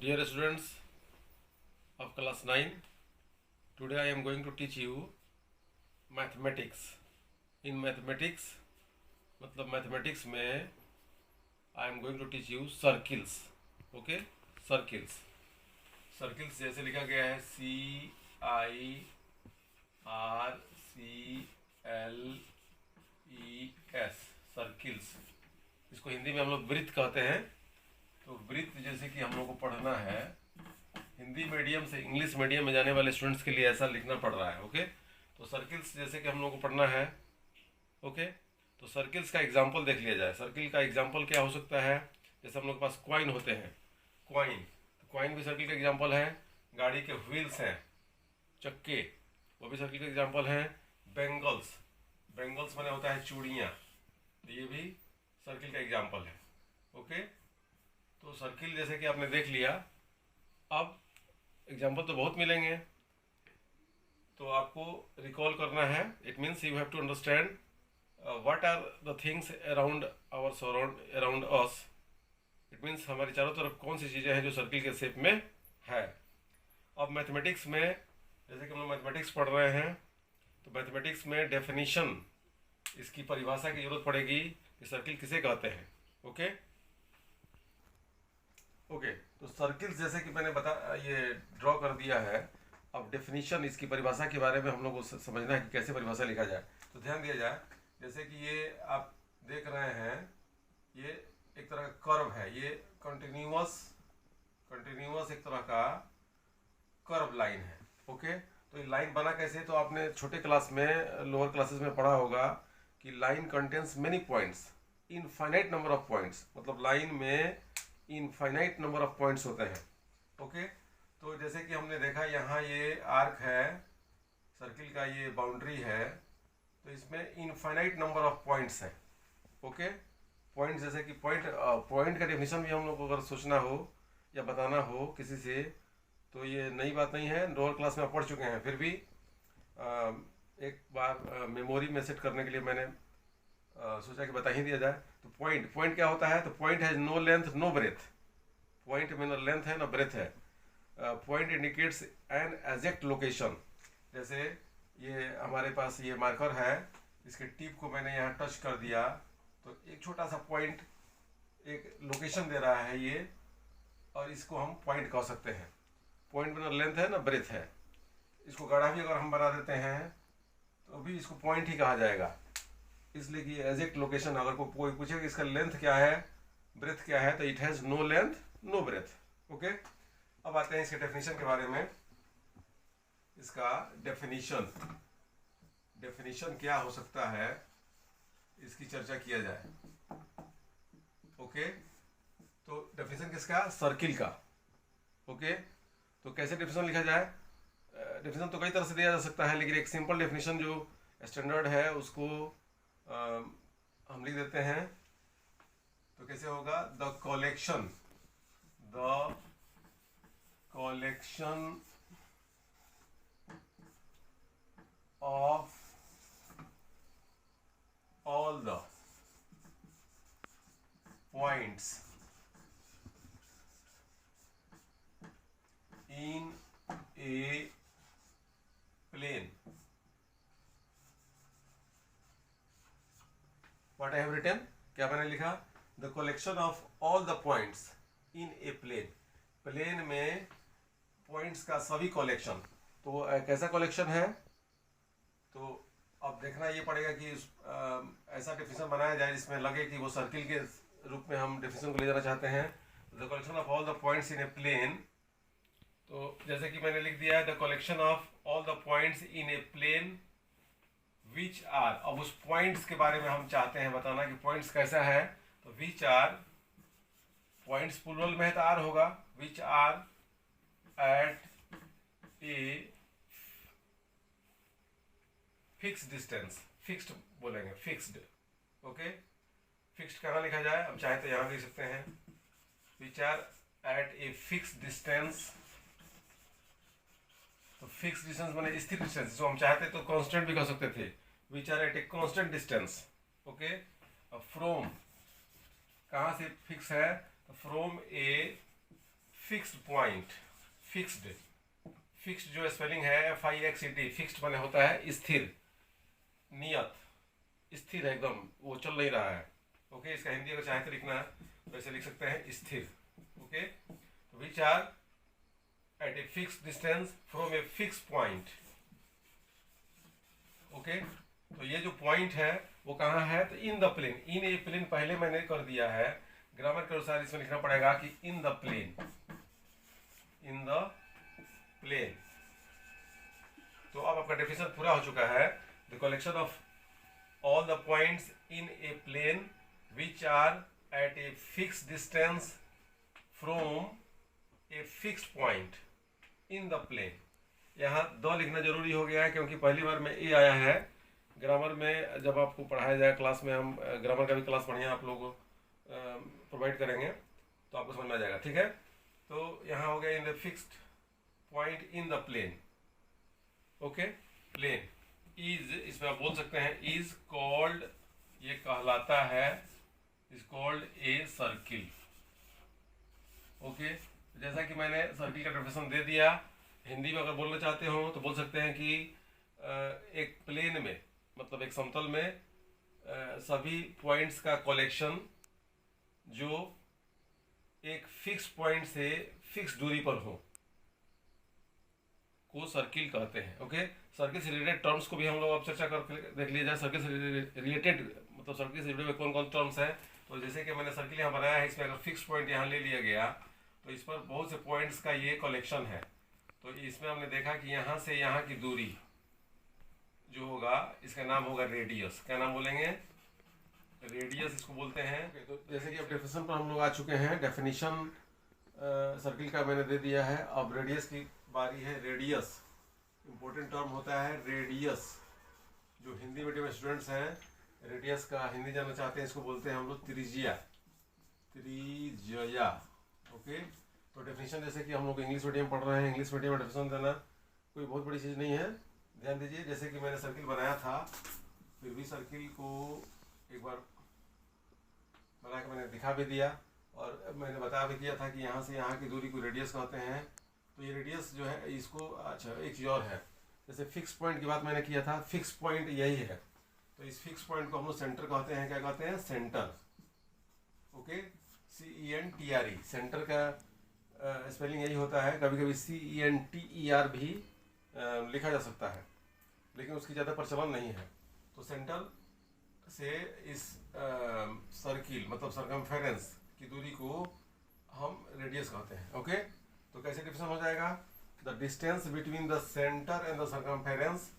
Dear students of class 9, today I am going to teach you mathematics. In mathematics मतलब mathematics में I am going to teach you circles. Okay, circles. Circles जैसे लिखा गया है CIRCLES, circles. इसको हिंदी में हम लोग वृत्त कहते हैं। तो वृत्त जैसे कि हम लोग को पढ़ना है, हिंदी मीडियम से इंग्लिश मीडियम में जाने वाले स्टूडेंट्स के लिए ऐसा लिखना पड़ रहा है। ओके, तो सर्किल्स जैसे कि हम लोग को पढ़ना है। ओके, तो सर्किल्स का एग्जांपल देख लिया जाए। सर्किल का एग्जांपल क्या हो सकता है? जैसे हम लोग के पास कॉइन होते हैं, कॉइन, तो कॉइन भी सर्किल का एग्जांपल है। गाड़ी के व्हील्स हैं, चक्के, वो भी सर्किल का एग्जांपल है। बेंगल्स, बेंगल्स माने होता है चूड़ियाँ, तो ये भी सर्किल का एग्जांपल है। ओके, तो सर्किल जैसे कि आपने देख लिया। अब एग्जांपल तो बहुत मिलेंगे, तो आपको रिकॉल करना है। It means you have to understand what are the things around our around us. It means हमारे चारों तरफ कौन सी चीज़ें हैं जो सर्किल के शेप में है। अब मैथमेटिक्स में जैसे कि हम लोग मैथमेटिक्स पढ़ रहे हैं, तो मैथमेटिक्स में डेफिनेशन, इसकी परिभाषा की जरूरत पड़ेगी कि सर्किल किसे कहते हैं। ओके ओके, तो सर्किल्स जैसे कि मैंने ये ड्रॉ कर दिया है। अब डेफिनेशन, इसकी परिभाषा के बारे में हम लोग को समझना है कि कैसे परिभाषा लिखा जाए। तो ध्यान दिया जाए, जैसे कि ये आप देख रहे हैं, ये एक तरह का कर्व है, ये कंटिन्यूअस एक तरह का कर्व लाइन है। ओके, तो ये लाइन बना कैसे? तो आपने छोटे क्लास में, लोअर क्लासेस में पढ़ा होगा कि line contains many points, infinite number of points, मतलब लाइन में इनफाइनाइट नंबर ऑफ पॉइंट्स होते हैं। ओके, तो जैसे कि हमने देखा यहाँ ये आर्क है, सर्किल का ये बाउंड्री है, तो इसमें इनफाइनाइट नंबर ऑफ पॉइंट्स हैं। ओके, पॉइंट्स जैसे कि पॉइंट का डेफिनेशन भी हम लोग को अगर सोचना हो या बताना हो किसी से, तो ये नई बात नहीं है, लोअर क्लास में पढ़ चुके हैं। फिर भी एक बार मेमोरी में सेट करने के लिए मैंने सोचा कि बता ही दिया जाए। तो पॉइंट क्या होता है? तो point has no length no breadth. Point में ना लेंथ है ना ब्रेथ है। Point indicates an exact location. जैसे ये हमारे पास ये मार्कर है, इसके टिप को मैंने यहाँ टच कर दिया, तो एक छोटा सा पॉइंट एक लोकेशन दे रहा है ये, और इसको हम पॉइंट कह सकते हैं। पॉइंट में ना लेंथ है ना ब्रेथ है। इसको गाढ़ा भी अगर हम बना देते हैं तो भी इसको पॉइंट ही कहा जाएगा, इसलिए कि एग्जैक्ट लोकेशन। अगर कोई पूछे कि इसका लेंथ क्या है, ब्रेथ क्या है, तो it has no length no breadth. Okay, अब आते हैं इसके डेफिनेशन के बारे में। इसका डेफिनेशन क्या हो सकता है, इसकी चर्चा किया जाए। ओके, तो डेफिनेशन किसका? सर्किल का। ओके, तो कैसे डेफिनेशन लिखा जाए? डेफिनेशन तो कई तरह से दिया जा सकता है, लेकिन एक सिंपल डेफिनेशन जो स्टैंडर्ड है उसको हम लिख देते हैं। तो कैसे होगा? The collection of all the points in a plane. What I have written, क्या मैंने लिखा? The collection of all the points in a plane. Plane में पॉइंट्स का सभी कलेक्शन। तो कैसा कलेक्शन है? तो अब देखना ये पड़ेगा कि ऐसा डेफिनेशन बनाया जाए जिसमें लगे कि वो सर्किल के रूप में हम डेफिनेशन को ले जाना चाहते हैं। The collection of all the points in a plane, तो जैसे कि मैंने लिख दिया है, the collection of all the points in a plane which are. अब उस पॉइंट्स के बारे में हम चाहते हैं बताना कि पॉइंट्स कैसा है। तो विच आर, पॉइंट्स प्लूरल में है तो आर होगा। Which are at a fixed distance, fixed बोलेंगे, फिक्स्ड। ओके, फिक्स्ड कहाँ लिखा जाए? हम चाहे तो यहाँ लिख सकते हैं, which are at a fixed distance. तो फिक्स डिस्टेंस माने स्थिर डिस्टेंस, जो हम चाहते तो कांस्टेंट भी कह सकते थे। Which are at a constant distance. Okay, अब फ्रॉम कहाँ से फिक्स है? तो from a fixed point, fixed जो स्पेलिंग है FIXED, फिक्स्ड माने होता है स्थिर, नियत, स्थिर है एकदम, वो चल नहीं रहा है। ओके, इसका हिंदी अगर चाहे तो लिखना है तो ऐसे लिख सकते हैं स्थिर। Okay, which are at a fix distance from a fix point. Okay, तो ये जो पॉइंट है वो कहाँ है, तो in the plane, in a plane पहले मैंने कर दिया है, ग्रामर के अनुसार इसमें लिखना पड़ेगा कि in the plane, in the plane. तो अब आपका डेफिनेशन पूरा हो चुका है। The collection of all the points in a plane which are at a fixed distance from a fixed point in the plane। यहाँ दो लिखना जरूरी हो गया है क्योंकि पहली बार में ए आया है। ग्रामर में जब आपको पढ़ाया जाए क्लास में, हम ग्रामर का भी क्लास बढ़िया आप लोग प्रोवाइड करेंगे तो आपको समझ में आ जाएगा। ठीक है, तो यहाँ हो गया in the fixed point in the plane. Okay, plane is, इसमें आप बोल सकते हैं इज कॉल्ड, ये कहलाता है, is called a circle. Okay, जैसा कि मैंने सर्किल का डेफिनेशन दे दिया, हिंदी में अगर बोलना चाहते हो तो बोल सकते हैं कि एक प्लेन में, मतलब एक समतल में सभी पॉइंट्स का कलेक्शन जो एक फिक्स पॉइंट से फिक्स दूरी पर हो को सर्किल कहते हैं। ओके, सर्किल से रिलेटेड टर्म्स को भी हम लोग अब चर्चा कर देख लिया जाए। सर्किल से रिलेटेड मतलब सर्किल से रिलेटेड में कौन कौन टर्म्स हैं। तो जैसे कि मैंने सर्किल यहाँ बनाया है, इसमें अगर फिक्स पॉइंट यहाँ ले लिया गया तो इस पर बहुत से पॉइंट्स का ये कलेक्शन है। तो इसमें हमने देखा कि यहाँ से यहाँ की दूरी जो होगा इसका नाम होगा रेडियस। क्या नाम बोलेंगे, रेडियस इसको बोलते हैं। तो जैसे कि अब डेफिनेशन पर हम लोग आ चुके हैं, डेफिनेशन सर्किल का मैंने दे दिया है। अब रेडियस की बारी है। रेडियस इम्पोर्टेंट टर्म होता है रेडियस। जो हिंदी मीडियम स्टूडेंट्स हैं, रेडियस का हिंदी जानना चाहते हैं, इसको बोलते हैं हम लोग त्रिज्या, त्रिज्या। ओके, तो डेफिनेशन जैसे कि हम लोग इंग्लिश मीडियम पढ़ रहे हैं, इंग्लिश मीडियम में डेफिनेशन देना कोई बहुत बड़ी चीज़ नहीं है। ध्यान दीजिए, जैसे कि मैंने सर्किल बनाया था, फिर भी सर्किल को एक बार बना के मैंने दिखा भी दिया और मैंने बता भी दिया था कि यहाँ से यहाँ की दूरी को रेडियस कहते हैं। तो ये रेडियस जो है इसको, अच्छा एक चीज़ और है, जैसे फिक्स पॉइंट की बात मैंने किया था, फिक्स पॉइंट यही है। तो इस फिक्स पॉइंट को हम लोग सेंटर कहते हैं। क्या कहते हैं, सेंटर। ओके, CENTRE, सेंटर का स्पेलिंग यही होता है। कभी कभी CENTER भी लिखा जा सकता है, लेकिन उसकी ज़्यादा प्रचलन नहीं है। तो सेंटर से इस सर्किल मतलब सर्कमफेरेंस की दूरी को हम रेडियस कहते हैं। ओके, तो कैसे डिफिनेशन हो जाएगा, the distance between the centre and the circumference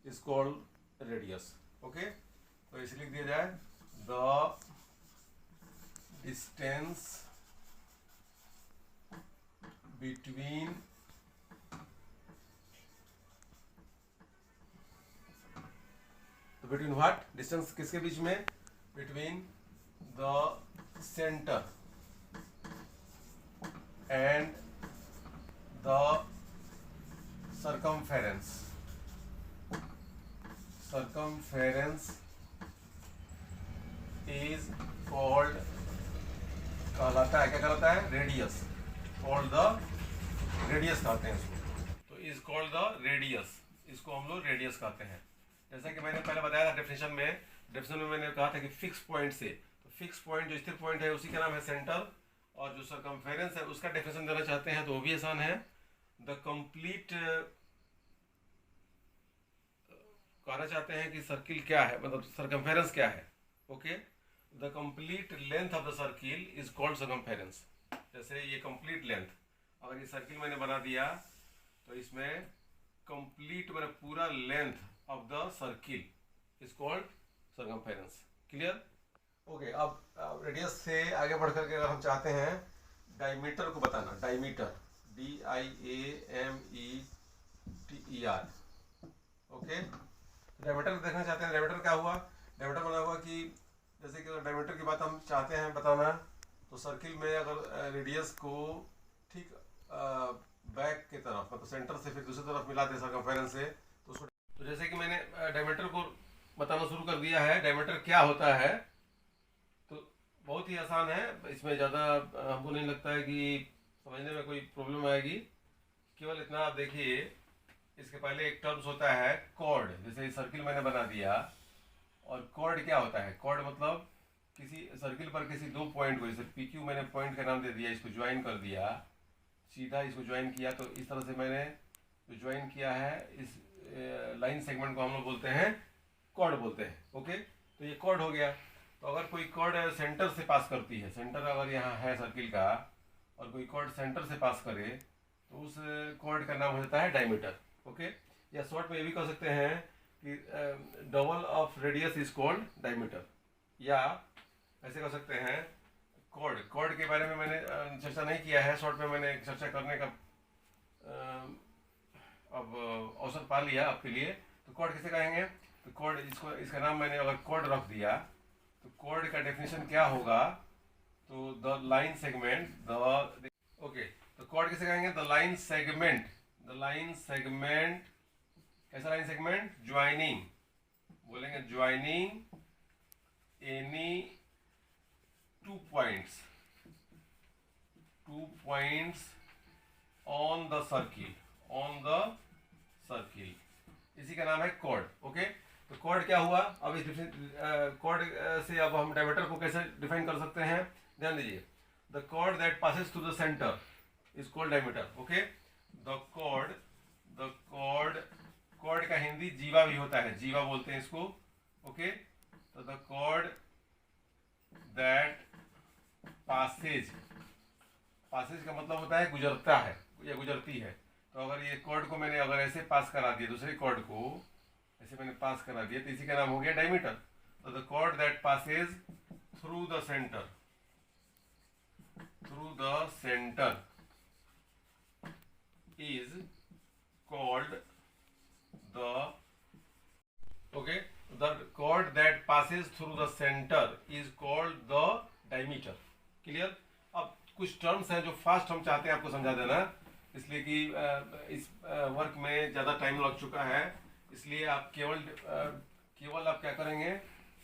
is called radius. Okay, तो इसे लिख दिया जाए, the distance between between what, distance किसके बीच में, between the centre and the circumference is called, कहलाता है, क्या कहलाता है, रेडियस। कॉल्ड द रेडियस कहते हैं इसको। तो इज कॉल्ड द रेडियस, इसको हम लोग रेडियस कहते हैं। जैसा कि मैंने पहले बताया था डेफिनेशन में मैंने कहा था कि फिक्स पॉइंट से, तो फिक्स पॉइंट जो स्थिर पॉइंट है उसी का नाम है सेंटर, और जो सर्कमफेरेंस है उसका डेफिनेशन देना चाहते हैं तो वो भी आसान है। द कंप्लीट, कहना चाहते हैं कि सर्किल क्या है, मतलब सर्कमफेरेंस क्या है। Okay, the complete length of the circle is called circumference. जैसे ये कंप्लीट लेंथ, अगर ये सर्किल मैंने बना दिया तो इसमें कंप्लीट मतलब पूरा length of the circle is called circumference. Clear. Okay, अब रेडियस से आगे बढ़ करके अगर हम चाहते हैं डायमीटर को बताना, डायमीटर, DIAMETER। ओके, डायमीटर देखना चाहते हैं, डायमीटर क्या हुआ, डायमीटर बना हुआ कि जैसे कि डायमीटर की बात हम चाहते हैं बताना, तो सर्किल में अगर रेडियस को ठीक बैक की तरफ मतलब सेंटर से फिर दूसरी तरफ मिला दे सर्कमफेरेंस से, तो उसको, तो जैसे कि मैंने डायमीटर को बताना शुरू कर दिया है। डायमीटर क्या होता है, तो बहुत ही आसान है, इसमें ज़्यादा हमको नहीं लगता है कि समझने में कोई प्रॉब्लम आएगी? केवल इतना आप देखिए, इसके पहले एक टर्म्स होता है कॉर्ड। जैसे सर्किल मैंने बना दिया, और कॉर्ड क्या होता है? कॉर्ड मतलब किसी सर्किल पर किसी दो पॉइंट को, जैसे पी क्यू मैंने पॉइंट का नाम दे दिया, इसको ज्वाइन कर दिया, सीधा इसको ज्वाइन किया, तो इस तरह से मैंने जो ज्वाइन किया है, इस लाइन सेगमेंट को हम लोग बोलते हैं कॉर्ड बोलते हैं। ओके, तो ये कॉर्ड हो गया। तो अगर कोई कॉर्ड सेंटर से पास करती है, सेंटर अगर यहाँ है सर्किल का, और कोई कॉर्ड सेंटर से पास करे, तो उस कॉर्ड का नाम हो जाता है डायमीटर। ओके, या शॉर्ट में ये भी कह सकते हैं कि double of radius is called diameter, या ऐसे कह सकते हैं कॉर्ड। कॉर्ड के बारे में मैंने चर्चा नहीं किया है, शॉर्ट में मैंने चर्चा करने का अब अवसर पा लिया आपके लिए। तो कॉर्ड किसे कहेंगे? तो कॉर्ड, इसका नाम मैंने अगर कॉर्ड रख दिया, तो कॉर्ड का डेफिनेशन क्या होगा? तो द लाइन सेगमेंट, ओके, तो कॉर्ड किसे कहेंगे? The line segment. The line segment, कैसा लाइन सेगमेंट? ज्वाइनिंग, बोलेंगे joining any two points on the circle, इसी का नाम है कॉर्ड। ओके, तो कॉर्ड क्या हुआ? अब इस कॉर्ड से अब हम डायमीटर को कैसे डिफाइन कर सकते हैं? ध्यान दीजिए, the chord that passes through the centre is called diameter. Okay, the chord का हिंदी जीवा भी होता है, जीवा बोलते हैं इसको। ओके, तो द कॉर्ड दैट पासेज का मतलब होता है गुजरता है या गुजरती है। तो अगर ये कॉर्ड को मैंने अगर ऐसे पास करा दिया, दूसरे कॉर्ड को ऐसे मैंने पास करा दिया, तो इसी का नाम हो गया डायमीटर। तो the chord that passes through the centre is called the the chord that passes through the center is called the diameter। Clear? अब कुछ टर्म्स हैं जो फास्ट हम चाहते हैं आपको समझा देना, इसलिए कि इस वर्क में ज़्यादा टाइम लग चुका है, इसलिए आप केवल आप क्या करेंगे,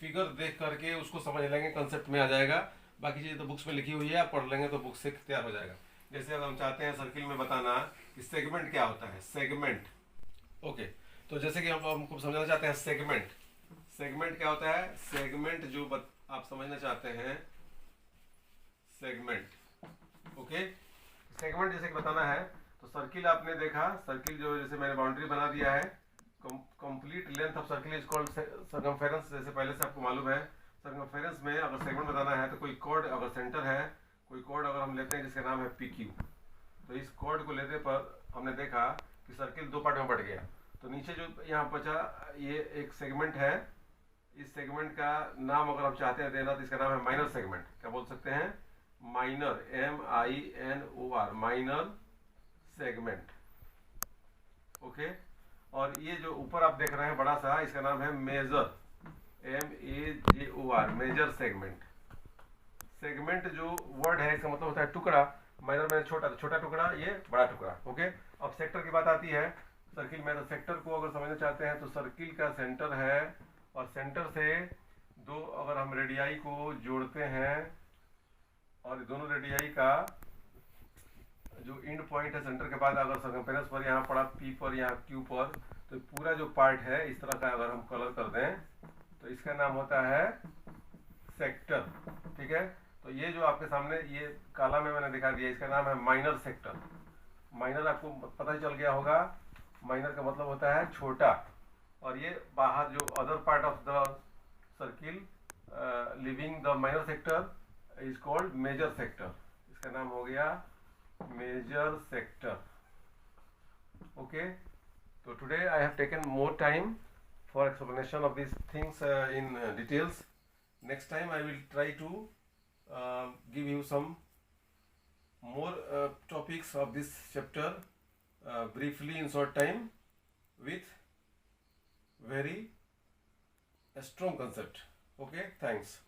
फिगर देख करके उसको समझ लेंगे, कंसेप्ट में आ जाएगा। बाकी चीज़ें तो बुक्स में लिखी हुई है, आप पढ़ लेंगे तो बुक से तैयार हो जाएगा। जैसे अगर हम चाहते हैं सर्किल में बताना कि सेगमेंट क्या होता है, सेगमेंट। ओके, तो जैसे कि हम हमको समझना चाहते हैं सेगमेंट क्या होता है? सेगमेंट जो आप समझना चाहते हैं, सेगमेंट। ओके, सेगमेंट जैसे कि बताना है, तो सर्किल आपने देखा, सर्किल जो जैसे मैंने बाउंड्री बना दिया है, complete length of circle is called circumference. जैसे पहले से आपको मालूम है, सर्कमफेरेंस में अगर सेगमेंट बताना है, तो कोई कॉर्ड अगर सेंटर है, कोई कॉर्ड अगर हम लेते हैं जिसका नाम है पी क्यू, तो इस कॉर्ड को लेने पर हमने देखा कि सर्किल दो पार्ट में बढ़ गया। तो नीचे जो यहाँ बचा, ये एक सेगमेंट है। इस सेगमेंट का नाम अगर हम चाहते हैं देना, तो इसका नाम है माइनर सेगमेंट। क्या बोल सकते हैं? Minor, MINOR, minor segment. Okay, और ये जो ऊपर आप देख रहे हैं बड़ा सा, इसका नाम है major, MAJOR, major segment. Segment जो वर्ड है, इसका मतलब होता है टुकड़ा। माइनर में छोटा टुकड़ा, ये बड़ा टुकड़ा। ओके, अब सेक्टर की बात आती है सर्किल में। तो सेक्टर को अगर समझना चाहते हैं, तो सर्किल का सेंटर है, और सेंटर से दो अगर हम रेडियाई को जोड़ते हैं, और दोनों रेडियाई का जो एंड पॉइंट है सेंटर के बाद अगर सर्कमफेरेंस पर यहाँ पड़ा, P पर, यहाँ Q पर, तो पूरा जो पार्ट है इस तरह का अगर हम कलर कर दें, तो इसका नाम होता है सेक्टर। ठीक है, तो ये जो आपके सामने ये काला में मैंने दिखा दिया, इसका नाम है माइनर सेक्टर। माइनर आपको पता ही चल गया होगा, माइनर का मतलब होता है छोटा, और ये बाहर जो other part of the circle leaving the minor sector is called major sector. इसका नाम हो गया major sector. Okay, so today I have taken more time for explanation of these things in details. Next time I will try to give you some more topics of this chapter briefly in short time with very strong concept. Okay, thanks.